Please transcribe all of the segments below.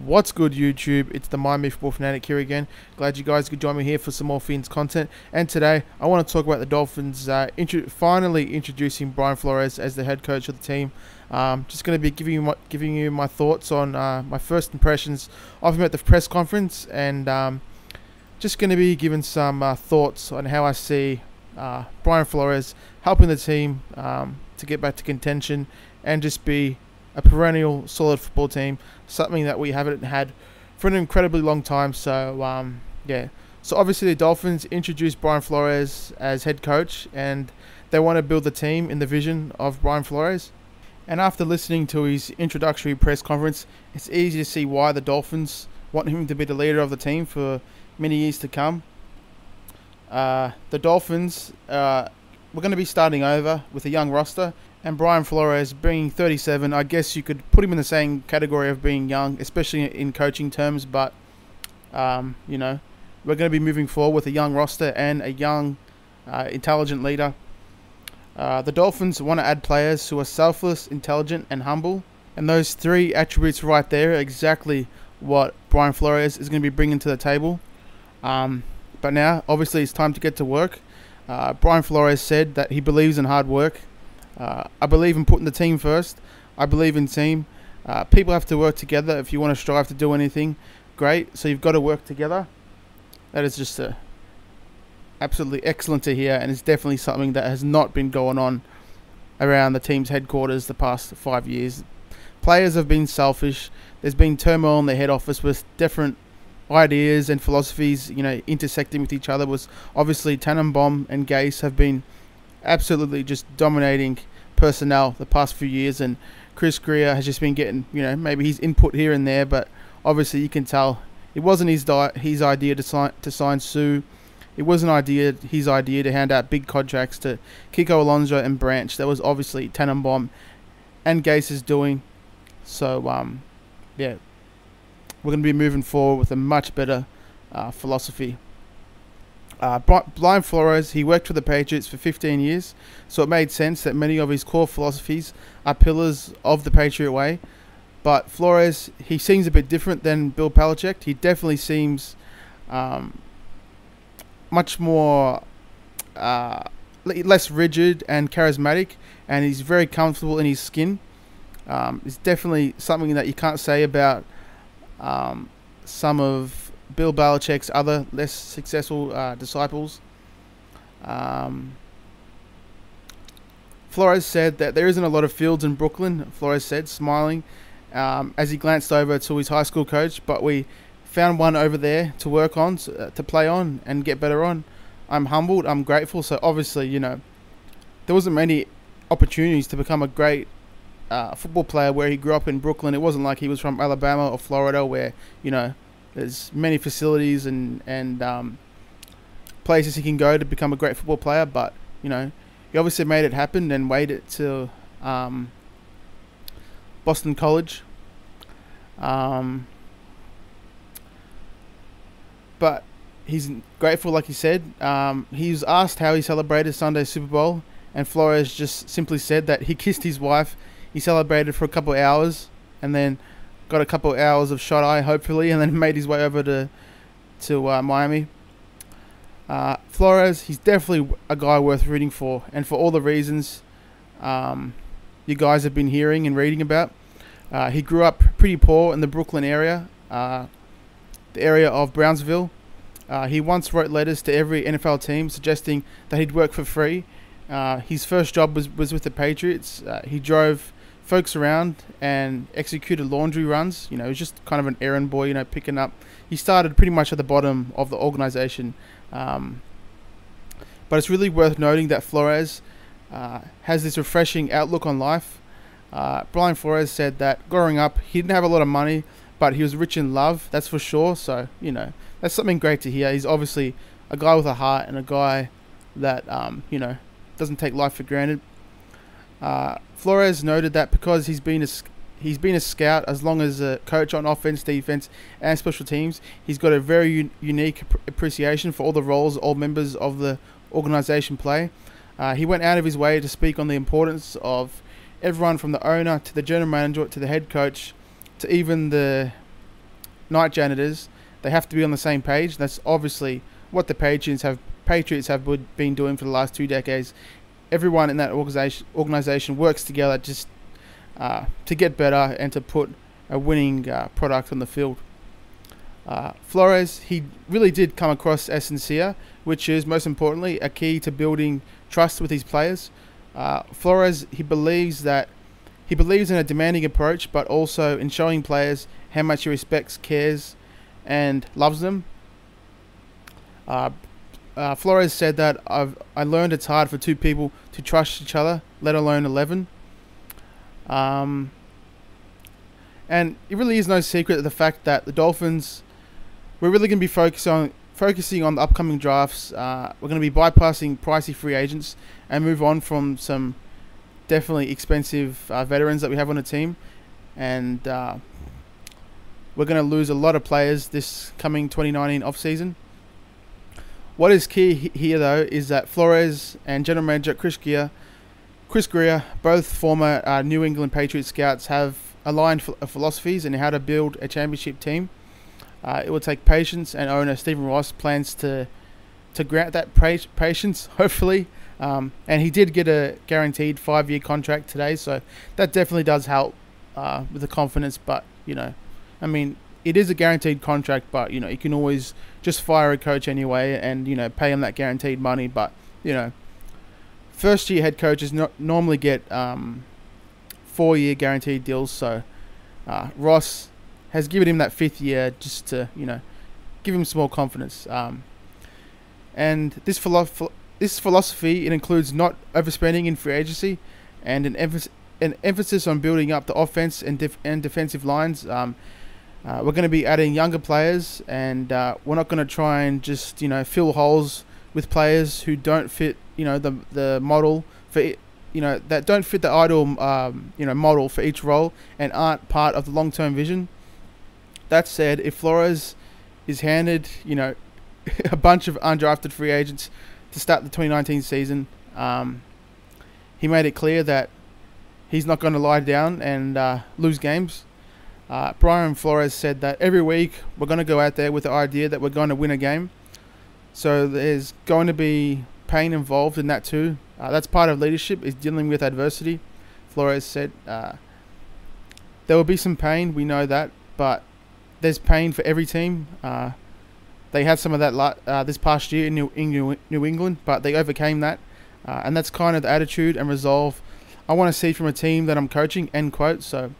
What's good, YouTube? It's the Miami Football Fanatic here again. Glad you guys could join me here for some more Fins content. And today, I want to talk about the Dolphins finally introducing Brian Flores as the head coach of the team. Just going to be giving you my thoughts on my first impressions of him at the press conference, and just going to be giving some thoughts on how I see Brian Flores helping the team to get back to contention and just be a perennial solid football team, something that we haven't had for an incredibly long time. So yeah, so obviously the Dolphins introduced Brian Flores as head coach, and they want to build the team in the vision of Brian Flores. And after listening to his introductory press conference, it's easy to see why the Dolphins want him to be the leader of the team for many years to come. The Dolphins we're going to be starting over with a young roster, and Brian Flores being 37, I guess you could put him in the same category of being young, especially in coaching terms, but you know, we're going to be moving forward with a young roster and a young, intelligent leader. The Dolphins want to add players who are selfless, intelligent, and humble, and those three attributes right there are exactly what Brian Flores is going to be bringing to the table. But now, obviously, it's time to get to work. Brian Flores said that he believes in hard work. I believe in putting the team first. I believe in team. People have to work together if you want to strive to do anything great. So you've got to work together. That is just absolutely excellent to hear, and it's definitely something that has not been going on around the team's headquarters the past 5 years. Players have been selfish. There's been turmoil in the head office with different ideas and philosophies, you know, intersecting with each other. Was obviously Tannenbaum and Gase have been absolutely just dominating personnel the past few years, and Chris Greer has just been getting, you know, maybe his input here and there, but obviously you can tell it wasn't his idea to sign Sue. It wasn't his idea to hand out big contracts to Kiko Alonso and Branch. That was obviously Tannenbaum and Gase's doing. So yeah, we're going to be moving forward with a much better philosophy. Brian Flores, he worked for the Patriots for 15 years, so it made sense that many of his core philosophies are pillars of the Patriot way. But Flores, he seems a bit different than Bill Belichick. He definitely seems much more less rigid and charismatic, and he's very comfortable in his skin. It's definitely something that you can't say about some of Bill Belichick's other less successful disciples. Flores said that there isn't a lot of fields in Brooklyn. Flores said, smiling as he glanced over to his high school coach, but we found one over there to work on, to play on and get better on. I'm humbled, I'm grateful. So obviously, you know, there wasn't many opportunities to become a great football player where he grew up in Brooklyn. It wasn't like he was from Alabama or Florida, where, you know, there's many facilities and places he can go to become a great football player. But, you know, he obviously made it happen and waited to Boston College. But he's grateful, like he said. He was asked how he celebrated Sunday's Super Bowl, and Flores just simply said that he kissed his wife. He celebrated for a couple of hours and then got a couple of hours of shut-eye, hopefully, and then made his way over to Miami. Flores, he's definitely a guy worth rooting for, and for all the reasons you guys have been hearing and reading about. He grew up pretty poor in the Brooklyn area, the area of Brownsville. He once wrote letters to every NFL team suggesting that he'd work for free. His first job was with the Patriots. He drove folks around and executed laundry runs. You know, he was just kind of an errand boy, you know, picking up. He started pretty much at the bottom of the organization. But it's really worth noting that Flores has this refreshing outlook on life. Brian Flores said that growing up, he didn't have a lot of money, but he was rich in love, that's for sure. So, you know, that's something great to hear. He's obviously a guy with a heart and a guy that, you know, doesn't take life for granted. Flores noted that because he's been a scout as long as a coach on offense, defense, and special teams, he's got a very unique appreciation for all the roles all members of the organization play. He went out of his way to speak on the importance of everyone from the owner to the general manager to the head coach to even the night janitors. They have to be on the same page. That's obviously what the Patriots have been doing for the last 2 decades. Everyone in that organization works together just to get better and to put a winning product on the field. Flores, he really did come across as sincere, which is most importantly a key to building trust with his players. Flores, he believes in a demanding approach, but also in showing players how much he respects, cares, and loves them. Flores said that I learned it's hard for 2 people to trust each other, let alone 11. And it really is no secret the fact that the Dolphins, we're really going to be focusing on the upcoming drafts. We're going to be bypassing pricey free agents and move on from some definitely expensive veterans that we have on the team. And we're going to lose a lot of players this coming 2019 offseason. What is key here, though, is that Flores and General Manager Chris Grier, both former New England Patriots scouts, have aligned philosophies and how to build a championship team. It will take patience, and owner Stephen Ross plans to grant that patience, hopefully. And he did get a guaranteed 5-year contract today, so that definitely does help with the confidence. But, I mean, it is a guaranteed contract, but, you can always just fire a coach anyway and, pay him that guaranteed money. But, first-year head coaches normally get 4-year guaranteed deals, so Ross has given him that 5th year just to, give him some more confidence. And this philosophy, it includes not overspending in free agency and an emphasis on building up the offense and defensive lines. We're going to be adding younger players, and we're not going to try and just, fill holes with players who don't fit, the model for it. That don't fit the ideal, model for each role and aren't part of the long-term vision. That said, if Flores is handed, a bunch of undrafted free agents to start the 2019 season, he made it clear that he's not going to lie down and lose games. Brian Flores said that every week we're going to go out there with the idea that we're going to win a game. So there's going to be pain involved in that too. That's part of leadership, is dealing with adversity. Flores said there will be some pain, we know that, but there's pain for every team. They had some of that this past year in New England, but they overcame that. And that's kind of the attitude and resolve I want to see from a team that I'm coaching, end quote. So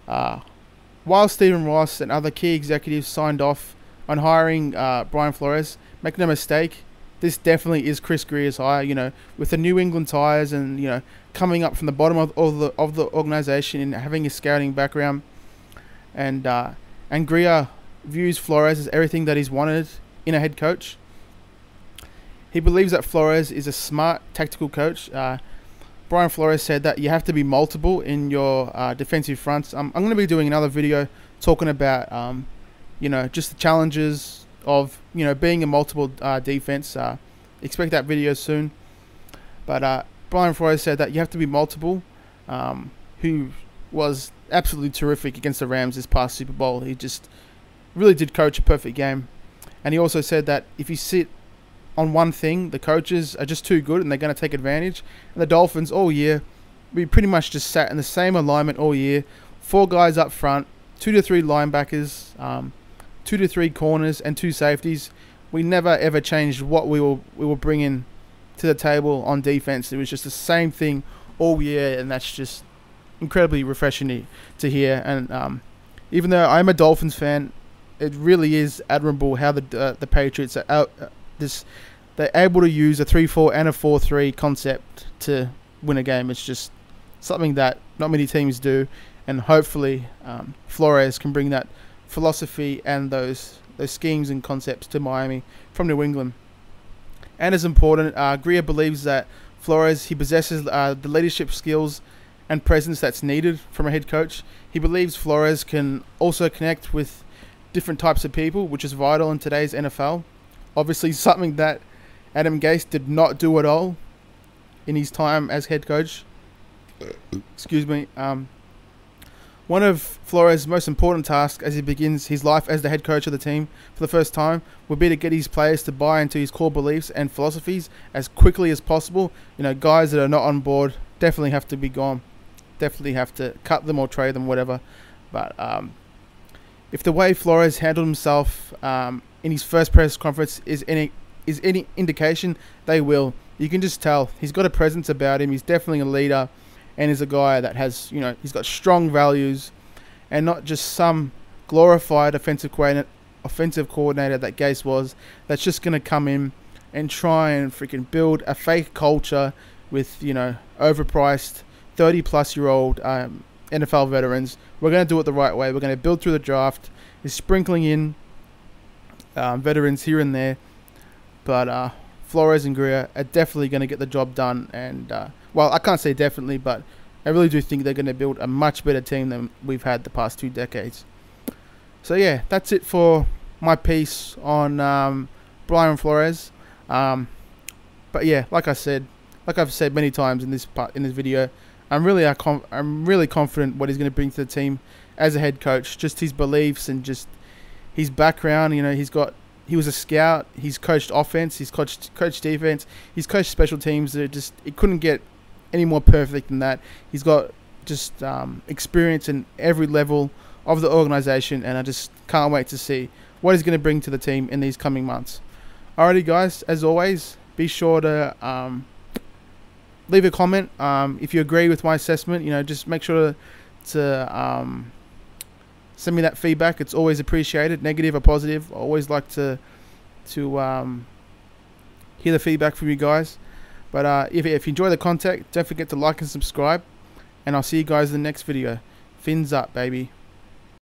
while Stephen Ross and other key executives signed off on hiring Brian Flores, make no mistake, this definitely is Chris Grier's hire, with the New England ties and, coming up from the bottom of the organization and having a scouting background. And Grier views Flores as everything that he's wanted in a head coach. He believes that Flores is a smart tactical coach. Brian Flores said that you have to be multiple in your defensive fronts. I'm going to be doing another video talking about, just the challenges of, being a multiple defense. Expect that video soon. But Brian Flores said that you have to be multiple, who was absolutely terrific against the Rams this past Super Bowl. He just really did coach a perfect game. And he also said that if you sit on one thing, the coaches are just too good and they're going to take advantage. And the Dolphins all year, we pretty much just sat in the same alignment all year. 4 guys up front, 2 to 3 linebackers, 2 to 3 corners, and 2 safeties. We never ever changed what we were bringing to the table on defense. It was just the same thing all year, and that's just incredibly refreshing to hear. And even though I'm a Dolphins fan, it really is admirable how the Patriots are they're able to use a 3-4 and a 4-3 concept to win a game. It's just something that not many teams do, and hopefully Flores can bring that philosophy and those schemes and concepts to Miami from New England. And as important, Grier believes that Flores, he possesses the leadership skills and presence that's needed from a head coach. He believes Flores can also connect with different types of people, which is vital in today's NFL. Obviously, something that Adam Gase did not do at all in his time as head coach. Excuse me. One of Flores' most important tasks as he begins his life as the head coach of the team for the first time will be to get his players to buy into his core beliefs and philosophies as quickly as possible. You know, guys that are not on board definitely have to be gone. Definitely have to cut them or trade them, whatever. But if the way Flores handled himself in his first press conference is any indication, they will. You can just tell he's got a presence about him. He's definitely a leader, and is a guy that has, you know, he's got strong values, and not just some glorified offensive coordinator that Gase was. That's just gonna come in and try and freaking build a fake culture with, you know, overpriced 30-plus-year-old NFL veterans. We're going to do it the right way. We're going to build through the draft. He's sprinkling in veterans here and there. But Flores and Greer are definitely going to get the job done. And, well, I can't say definitely, but I really do think they're going to build a much better team than we've had the past 2 decades. So, yeah, that's it for my piece on Brian Flores. But, yeah, like I've said many times in this video, I'm really confident what he's going to bring to the team as a head coach. Just his beliefs and just his background. You know, he was a scout. He's coached offense. He's coached defense. He's coached special teams. It couldn't get any more perfect than that. He's got just experience in every level of the organization, and I just can't wait to see what he's going to bring to the team in these coming months. Alrighty, guys. As always, be sure to leave a comment if you agree with my assessment. You know, just make sure to send me that feedback. It's always appreciated, negative or positive. I always like to hear the feedback from you guys. But if you enjoy the content, don't forget to like and subscribe. And I'll see you guys in the next video. Fins up, baby.